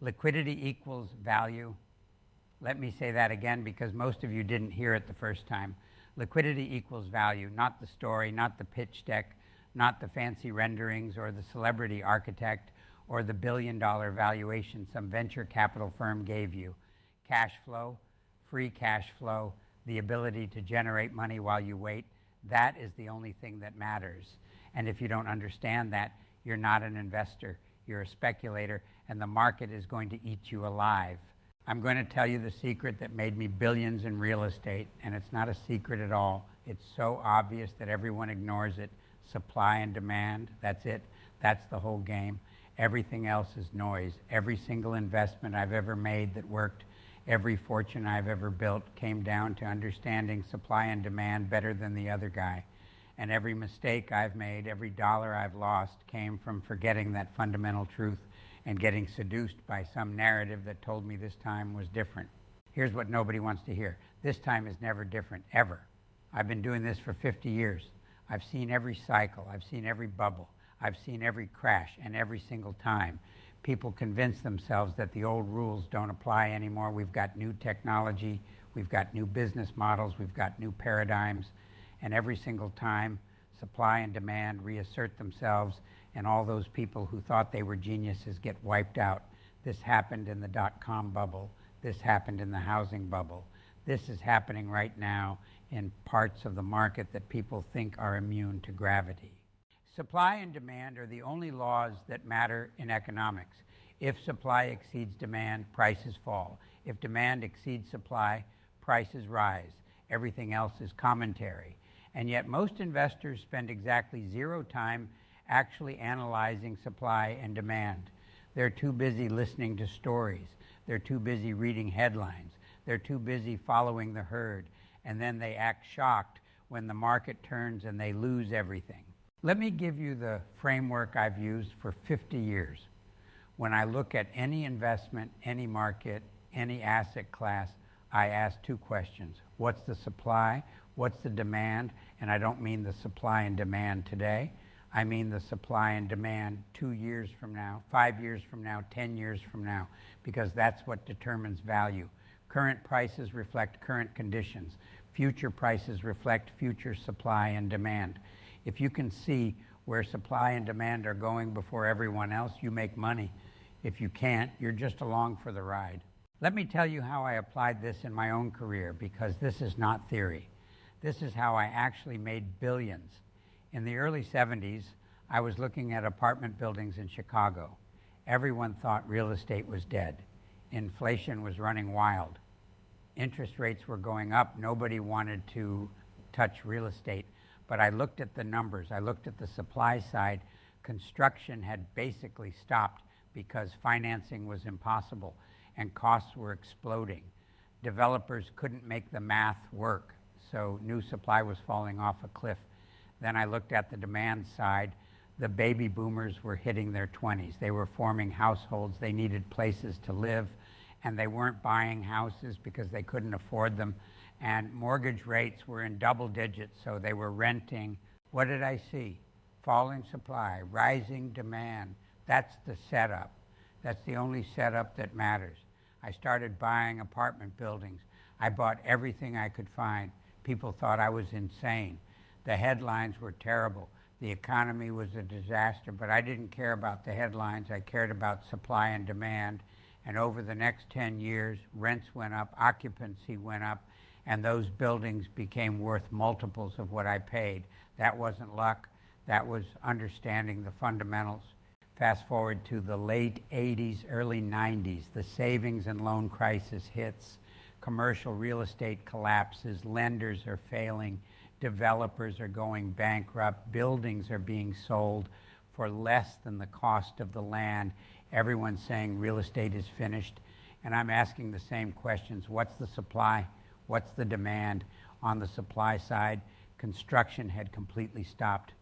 Liquidity equals value. Let me say that again because most of you didn't hear it the first time. Liquidity equals value, not the story, not the pitch deck, not the fancy renderings or the celebrity architect or the billion-dollar valuation some venture capital firm gave you. Cash flow, free cash flow, the ability to generate money while you wait, that is the only thing that matters. And if you don't understand that, you're not an investor, you're a speculator, and the market is going to eat you alive. I'm going to tell you the secret that made me billions in real estate, and it's not a secret at all. It's so obvious that everyone ignores it. Supply and demand, that's it. That's the whole game. Everything else is noise. Every single investment I've ever made that worked, every fortune I've ever built came down to understanding supply and demand better than the other guy. And every mistake I've made, every dollar I've lost came from forgetting that fundamental truth and getting seduced by some narrative that told me this time was different. Here's what nobody wants to hear. This time is never different, ever. I've been doing this for 50 years. I've seen every cycle. I've seen every bubble. I've seen every crash, and every single time people convince themselves that the old rules don't apply anymore. We've got new technology. We've got new business models. We've got new paradigms. And every single time, supply and demand reassert themselves, and all those people who thought they were geniuses get wiped out. This happened in the dot-com bubble. This happened in the housing bubble. This is happening right now in parts of the market that people think are immune to gravity. Supply and demand are the only laws that matter in economics. If supply exceeds demand, prices fall. If demand exceeds supply, prices rise. Everything else is commentary. And yet most investors spend exactly 0 time actually analyzing supply and demand. They're too busy listening to stories. They're too busy reading headlines. They're too busy following the herd. And then they act shocked when the market turns and they lose everything. Let me give you the framework I've used for 50 years. When I look at any investment, any market, any asset class, I ask 2 questions. What's the supply? What's the demand? And I don't mean the supply and demand today. I mean the supply and demand 2 years from now, 5 years from now, 10 years from now, because that's what determines value. Current prices reflect current conditions. Future prices reflect future supply and demand. If you can see where supply and demand are going before everyone else, you make money. If you can't, you're just along for the ride. Let me tell you how I applied this in my own career, because this is not theory. This is how I actually made billions. In the early 70s, I was looking at apartment buildings in Chicago. Everyone thought real estate was dead. Inflation was running wild. Interest rates were going up. Nobody wanted to touch real estate. But I looked at the numbers. I looked at the supply side. Construction had basically stopped because financing was impossible and costs were exploding. Developers couldn't make the math work, so new supply was falling off a cliff. Then I looked at the demand side. The baby boomers were hitting their 20s. They were forming households. They needed places to live, and they weren't buying houses because they couldn't afford them. And mortgage rates were in double digits, so they were renting. What did I see? Falling supply, rising demand. That's the setup. That's the only setup that matters. I started buying apartment buildings. I bought everything I could find. People thought I was insane. The headlines were terrible. The economy was a disaster, but I didn't care about the headlines. I cared about supply and demand. And over the next 10 years, rents went up, occupancy went up, and those buildings became worth multiples of what I paid. That wasn't luck. That was understanding the fundamentals. Fast forward to the late 80s, early 90s, the savings and loan crisis hits. Commercial real estate collapses. Lenders are failing. Developers are going bankrupt. Buildings are being sold for less than the cost of the land. Everyone's saying real estate is finished. And I'm asking the same questions. What's the supply? What's the demand? On the supply side, construction had completely stopped.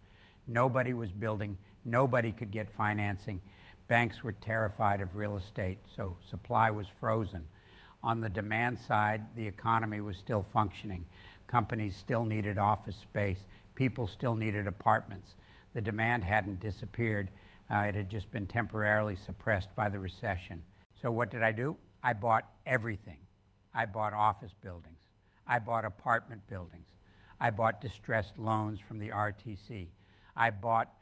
Nobody was building. Nobody could get financing. Banks were terrified of real estate, so supply was frozen. On the demand side, the economy was still functioning. Companies still needed office space. People still needed apartments. The demand hadn't disappeared. It had just been temporarily suppressed by the recession. So what did I do? I bought everything. I bought office buildings. I bought apartment buildings. I bought distressed loans from the RTC. I bought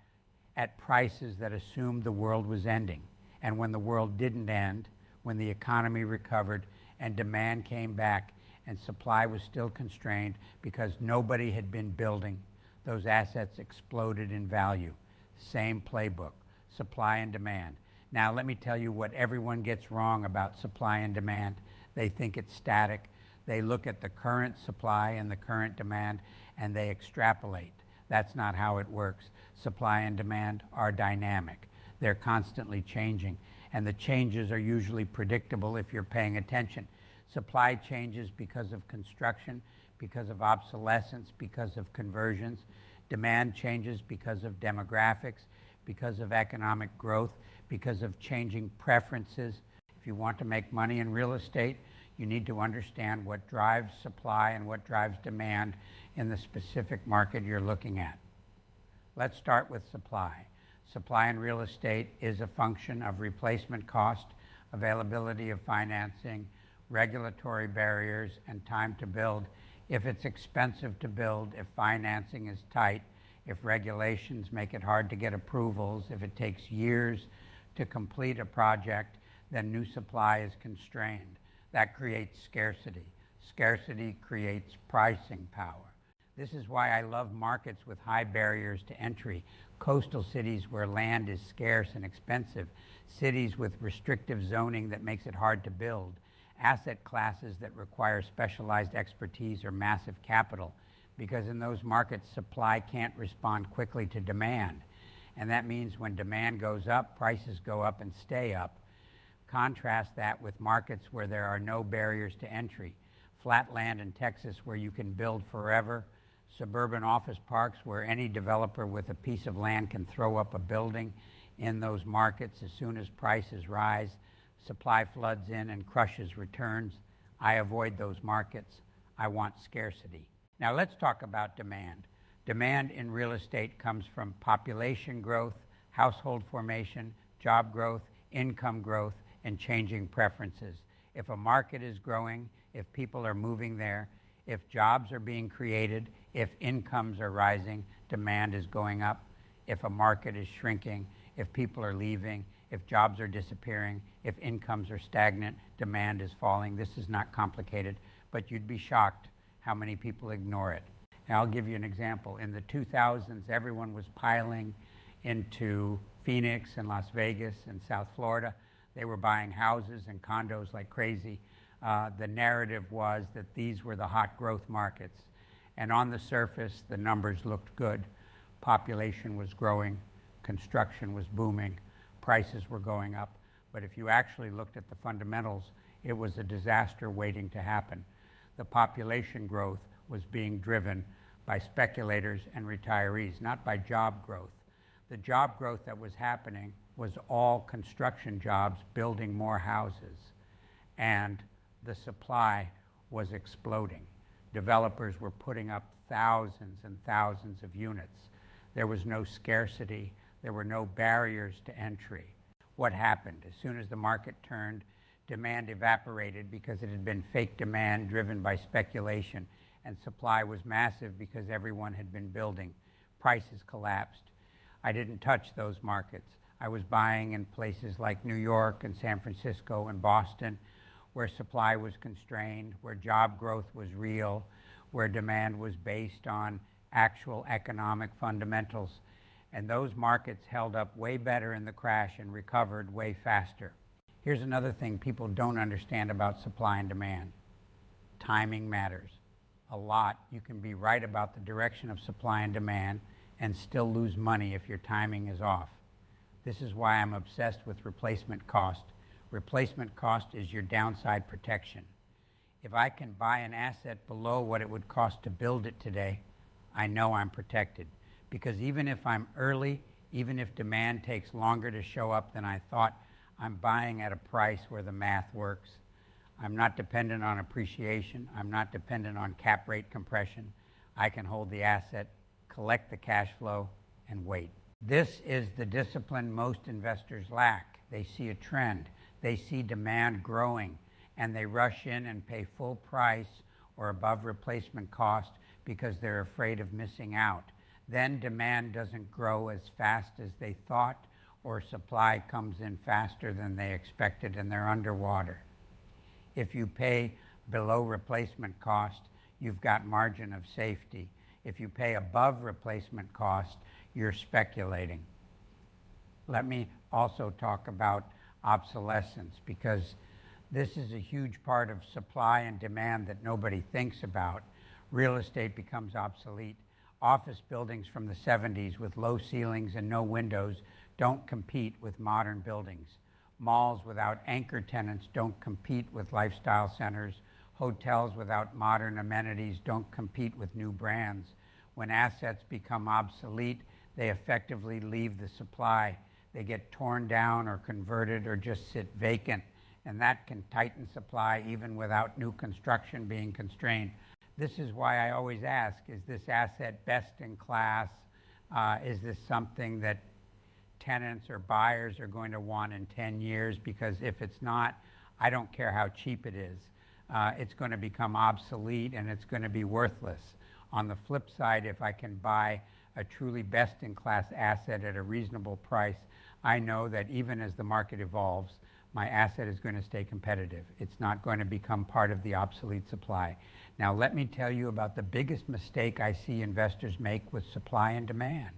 at prices that assumed the world was ending. And when the world didn't end, when the economy recovered and demand came back and supply was still constrained because nobody had been building, those assets exploded in value. Same playbook, supply and demand. Now let me tell you what everyone gets wrong about supply and demand. They think it's static. They look at the current supply and the current demand and they extrapolate. That's not how it works. Supply and demand are dynamic. They're constantly changing, and the changes are usually predictable if you're paying attention. Supply changes because of construction, because of obsolescence, because of conversions. Demand changes because of demographics, because of economic growth, because of changing preferences. If you want to make money in real estate, you need to understand what drives supply and what drives demand in the specific market you're looking at. Let's start with supply. Supply in real estate is a function of replacement cost, availability of financing, regulatory barriers, and time to build. If it's expensive to build, if financing is tight, if regulations make it hard to get approvals, if it takes years to complete a project, then new supply is constrained. That creates scarcity. Scarcity creates pricing power. This is why I love markets with high barriers to entry, coastal cities where land is scarce and expensive, cities with restrictive zoning that makes it hard to build, asset classes that require specialized expertise or massive capital, because in those markets, supply can't respond quickly to demand. And that means when demand goes up, prices go up and stay up. Contrast that with markets where there are no barriers to entry. Flat land in Texas where you can build forever, suburban office parks where any developer with a piece of land can throw up a building. In those markets, as soon as prices rise, supply floods in and crushes returns. I avoid those markets. I want scarcity. Now let's talk about demand. Demand in real estate comes from population growth, household formation, job growth, income growth, and changing preferences. If a market is growing, if people are moving there, if jobs are being created, if incomes are rising, demand is going up. If a market is shrinking, if people are leaving, if jobs are disappearing, if incomes are stagnant, demand is falling. This is not complicated, but you'd be shocked how many people ignore it. And I'll give you an example. In the 2000s, everyone was piling into Phoenix and Las Vegas and South Florida. They were buying houses and condos like crazy. The narrative was that these were the hot growth markets. And on the surface, the numbers looked good. Population was growing, construction was booming, prices were going up. But if you actually looked at the fundamentals, it was a disaster waiting to happen. The population growth was being driven by speculators and retirees, not by job growth. The job growth that was happening was all construction jobs building more houses, and the supply was exploding. Developers were putting up thousands and thousands of units. There was no scarcity. There were no barriers to entry. What happened? As soon as the market turned, demand evaporated because it had been fake demand driven by speculation, and supply was massive because everyone had been building. Prices collapsed. I didn't touch those markets. I was buying in places like New York and San Francisco and Boston, where supply was constrained, where job growth was real, where demand was based on actual economic fundamentals. And those markets held up way better in the crash and recovered way faster. Here's another thing people don't understand about supply and demand. Timing matters a lot. You can be right about the direction of supply and demand and still lose money if your timing is off. This is why I'm obsessed with replacement cost. Replacement cost is your downside protection. If I can buy an asset below what it would cost to build it today, I know I'm protected. Because even if I'm early, even if demand takes longer to show up than I thought, I'm buying at a price where the math works. I'm not dependent on appreciation. I'm not dependent on cap rate compression. I can hold the asset, collect the cash flow, and wait. This is the discipline most investors lack. They see a trend. They see demand growing, and they rush in and pay full price or above replacement cost because they're afraid of missing out. Then demand doesn't grow as fast as they thought, or supply comes in faster than they expected and they're underwater. If you pay below replacement cost, you've got margin of safety. If you pay above replacement cost, you're speculating. Let me also talk about obsolescence, because this is a huge part of supply and demand that nobody thinks about. Real estate becomes obsolete. Office buildings from the 70s with low ceilings and no windows don't compete with modern buildings. Malls without anchor tenants don't compete with lifestyle centers. Hotels without modern amenities don't compete with new brands. When assets become obsolete, they effectively leave the supply. They get torn down or converted or just sit vacant, and that can tighten supply even without new construction being constrained. This is why I always ask, is this asset best in class? Is this something that tenants or buyers are going to want in 10 years? Because if it's not, I don't care how cheap it is. It's going to become obsolete and it's going to be worthless. On the flip side, if I can buy a truly best-in-class asset at a reasonable price, I know that even as the market evolves, my asset is going to stay competitive. It's not going to become part of the obsolete supply. Now, let me tell you about the biggest mistake I see investors make with supply and demand.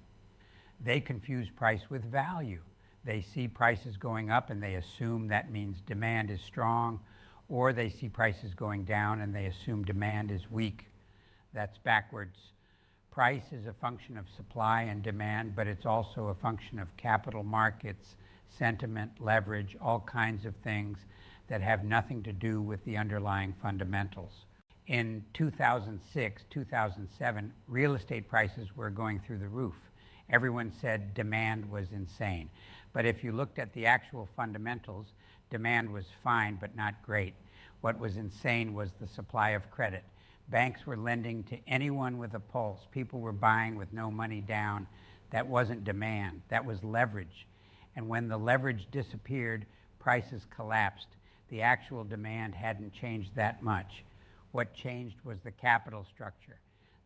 They confuse price with value. They see prices going up and they assume that means demand is strong, or they see prices going down and they assume demand is weak. That's backwards. Price is a function of supply and demand, but it's also a function of capital markets, sentiment, leverage, all kinds of things that have nothing to do with the underlying fundamentals. In 2006, 2007, real estate prices were going through the roof. Everyone said demand was insane. But if you looked at the actual fundamentals, demand was fine but not great. What was insane was the supply of credit. Banks were lending to anyone with a pulse. People were buying with no money down. That wasn't demand. That was leverage. And when the leverage disappeared, prices collapsed. The actual demand hadn't changed that much. What changed was the capital structure.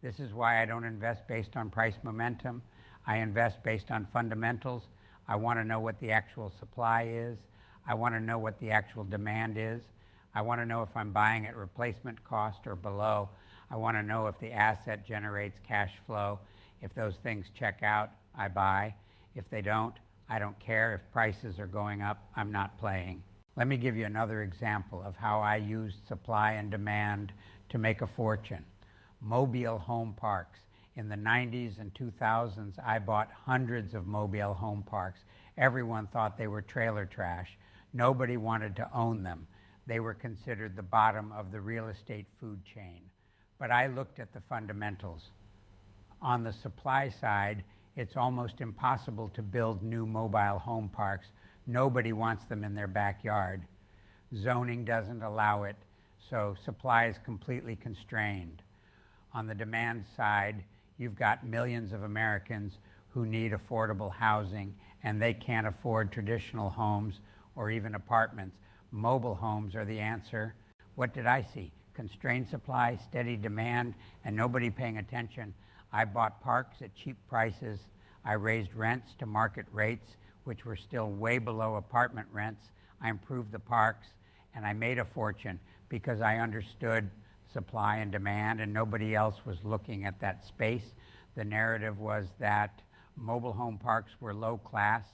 This is why I don't invest based on price momentum. I invest based on fundamentals. I want to know what the actual supply is. I want to know what the actual demand is. I want to know if I'm buying at replacement cost or below. I want to know if the asset generates cash flow. If those things check out, I buy. If they don't, I don't care. If prices are going up, I'm not playing. Let me give you another example of how I used supply and demand to make a fortune. Mobile home parks. In the 90s and 2000s, I bought hundreds of mobile home parks. Everyone thought they were trailer trash. Nobody wanted to own them. They were considered the bottom of the real estate food chain. But I looked at the fundamentals. On the supply side, it's almost impossible to build new mobile home parks. Nobody wants them in their backyard. Zoning doesn't allow it, so supply is completely constrained. On the demand side, you've got millions of Americans who need affordable housing, and they can't afford traditional homes or even apartments. Mobile homes are the answer. What did I see? Constrained supply, steady demand, and nobody paying attention. I bought parks at cheap prices. I raised rents to market rates, which were still way below apartment rents. I improved the parks, and I made a fortune because I understood supply and demand, and nobody else was looking at that space. The narrative was that mobile home parks were low class.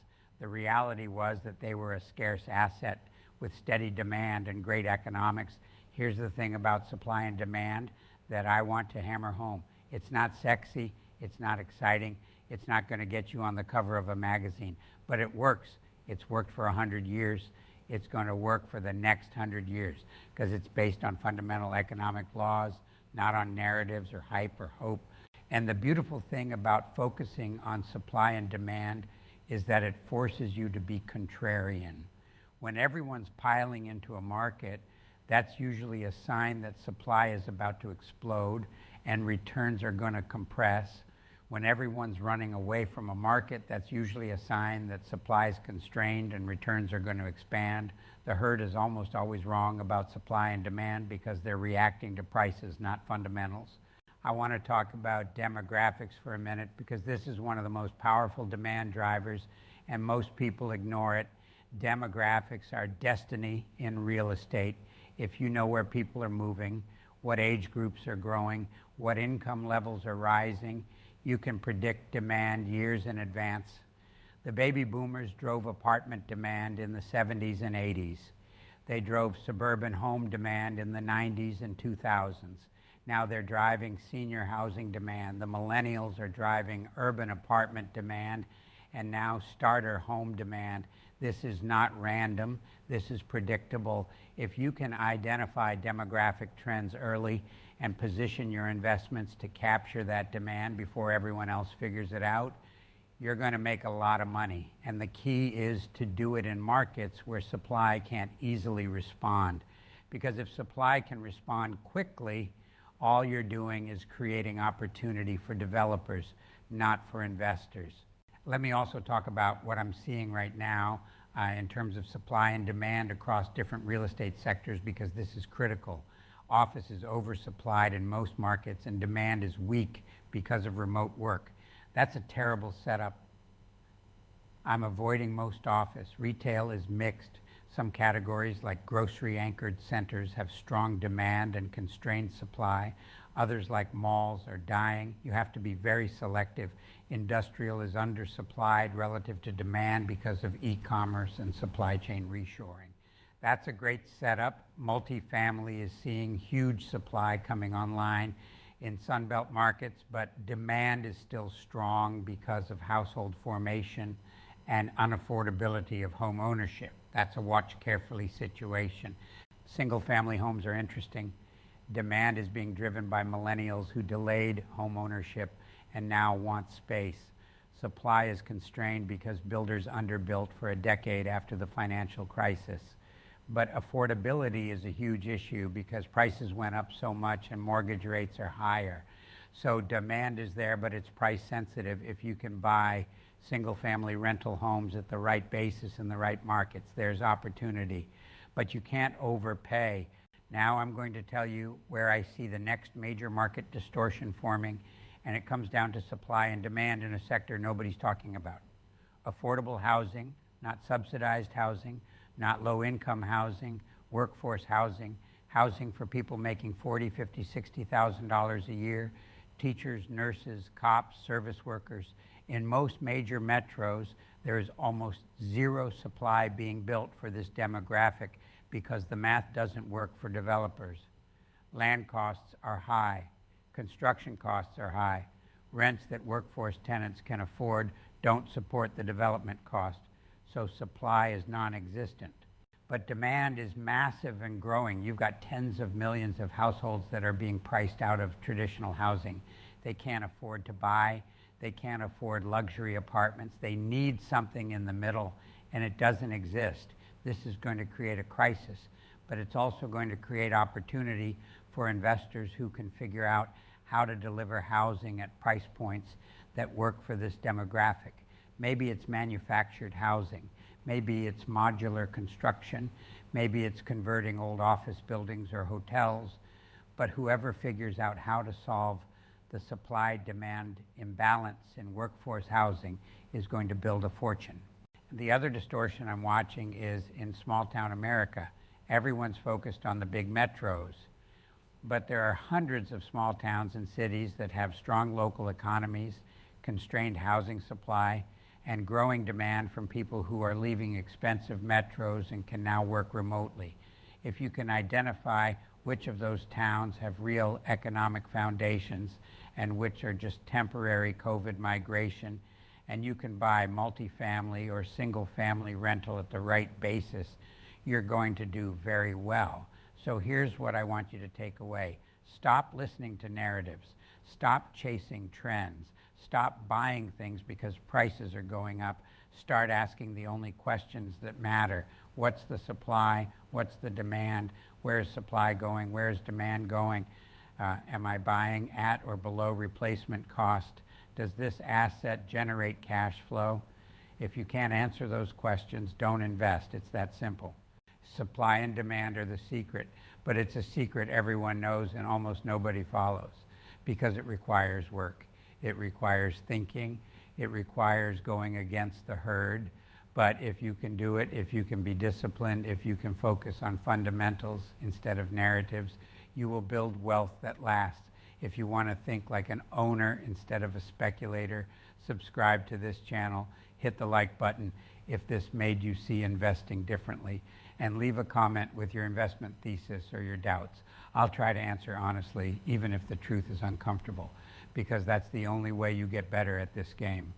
The reality was that they were a scarce asset with steady demand and great economics. Here's the thing about supply and demand that I want to hammer home. It's not sexy, it's not exciting, it's not going to get you on the cover of a magazine, but it works. It's worked for 100 years. It's going to work for the next 100 years because it's based on fundamental economic laws, not on narratives or hype or hope. And the beautiful thing about focusing on supply and demand is that it forces you to be contrarian. When everyone's piling into a market, that's usually a sign that supply is about to explode and returns are going to compress. When everyone's running away from a market, that's usually a sign that supply is constrained and returns are going to expand. The herd is almost always wrong about supply and demand because they're reacting to prices, not fundamentals. I want to talk about demographics for a minute because this is one of the most powerful demand drivers and most people ignore it. Demographics are destiny in real estate. If you know where people are moving, what age groups are growing, what income levels are rising, you can predict demand years in advance. The baby boomers drove apartment demand in the 70s and 80s. They drove suburban home demand in the 90s and 2000s. Now they're driving senior housing demand. The millennials are driving urban apartment demand and now starter home demand. This is not random. This is predictable. If you can identify demographic trends early and position your investments to capture that demand before everyone else figures it out, you're going to make a lot of money. And the key is to do it in markets where supply can't easily respond. Because if supply can respond quickly, all you're doing is creating opportunity for developers, not for investors. Let me also talk about what I'm seeing right now in terms of supply and demand across different real estate sectors, because this is critical. Office is oversupplied in most markets and demand is weak because of remote work. That's a terrible setup. I'm avoiding most office. Retail is mixed. Some categories like grocery-anchored centers have strong demand and constrained supply. Others like malls are dying. You have to be very selective. Industrial is undersupplied relative to demand because of e-commerce and supply chain reshoring. That's a great setup. Multifamily is seeing huge supply coming online in Sunbelt markets, but demand is still strong because of household formation and unaffordability of home ownership. That's a watch carefully situation. Single-family homes are interesting. Demand is being driven by millennials who delayed home ownership and now want space. Supply is constrained because builders underbuilt for a decade after the financial crisis. But affordability is a huge issue because prices went up so much and mortgage rates are higher. So demand is there, but it's price sensitive. If you can buy single-family rental homes at the right basis in the right markets, there's opportunity. But you can't overpay. Now I'm going to tell you where I see the next major market distortion forming, and it comes down to supply and demand in a sector nobody's talking about. Affordable housing, not subsidized housing, not low-income housing, workforce housing, housing for people making $40,000, $50,000, $60,000 a year, teachers, nurses, cops, service workers. In most major metros, there is almost zero supply being built for this demographic because the math doesn't work for developers. Land costs are high. Construction costs are high. Rents that workforce tenants can afford don't support the development cost, so supply is non-existent. But demand is massive and growing. You've got tens of millions of households that are being priced out of traditional housing. They can't afford to buy. They can't afford luxury apartments. They need something in the middle, and it doesn't exist. This is going to create a crisis, but it's also going to create opportunity for investors who can figure out how to deliver housing at price points that work for this demographic. Maybe it's manufactured housing. Maybe it's modular construction. Maybe it's converting old office buildings or hotels. But whoever figures out how to solve the supply-demand imbalance in workforce housing is going to build a fortune. The other distortion I'm watching is in small-town America. Everyone's focused on the big metros, but there are hundreds of small towns and cities that have strong local economies, constrained housing supply, and growing demand from people who are leaving expensive metros and can now work remotely. If you can identify which of those towns have real economic foundations and which are just temporary COVID migration, and you can buy multifamily or single-family rental at the right basis, you're going to do very well. So here's what I want you to take away. Stop listening to narratives. Stop chasing trends. Stop buying things because prices are going up. Start asking the only questions that matter. What's the supply? What's the demand? Where is supply going? Where is demand going? Am I buying at or below replacement cost? Does this asset generate cash flow? If you can't answer those questions, don't invest. It's that simple. Supply and demand are the secret, but it's a secret everyone knows and almost nobody follows because it requires work. It requires thinking. It requires going against the herd. But if you can do it, if you can be disciplined, if you can focus on fundamentals instead of narratives, you will build wealth that lasts. If you want to think like an owner instead of a speculator, subscribe to this channel, hit the like button if this made you see investing differently, and leave a comment with your investment thesis or your doubts. I'll try to answer honestly, even if the truth is uncomfortable, because that's the only way you get better at this game.